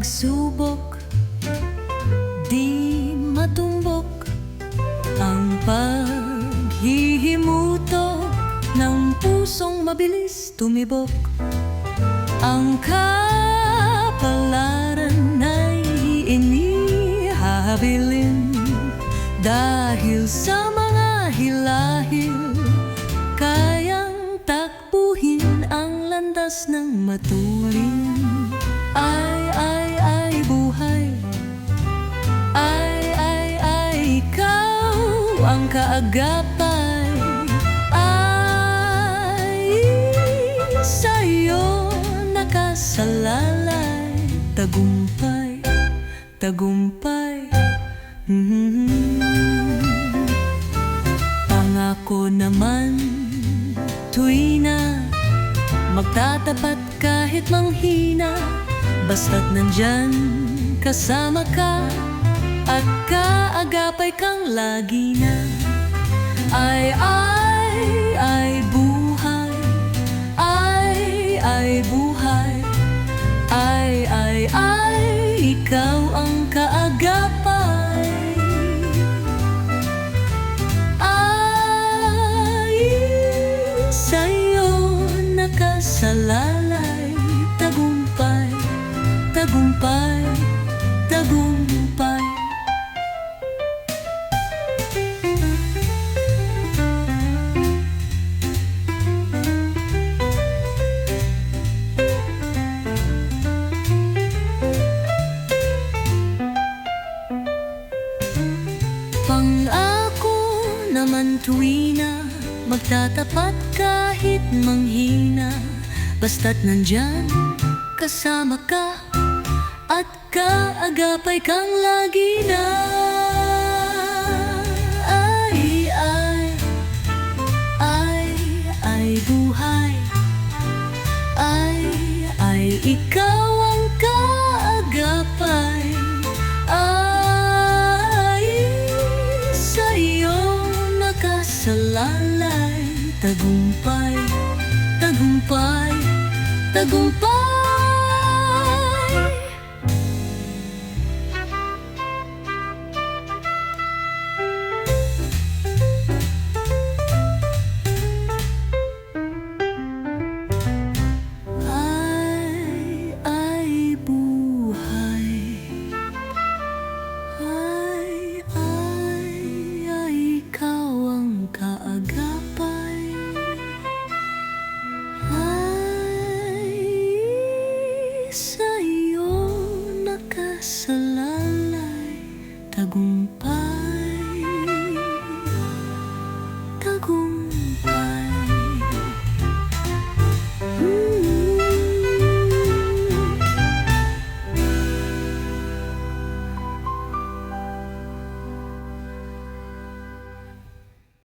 pagsubok, di matumbok ang paghihimutok ng pusong mabilis tumibok. Ang kapalaran ay inihahabilin dahil sa mga hilahil kayang takbuhin ang landas ng matuwid. Ay, buhay. Ay, ikaw ang kaagapay. Ay, sa'yo nakasalalay. Tagumpay, tagumpay. Pangako naman, tuwi na magtatapat kahit manghina, basta't nandyan kasama ka at kaagapay kang lagi na. Ay, buhay. Ay, buhay. Ay, ikaw ang kaagapay. Ay, sa'yo nakasalalay. Tagumpay, tagumpay, tagumpay. Pangako naman tuwi na magtatapat kahit manghina, basta't nandyan kasama ka at kaagapay kang lagi na. Ay, buhay. Ay, ikaw ang kaagapay. Ay, sa'yo nakasalalay. Tagumpay, tagumpay, tagumpay.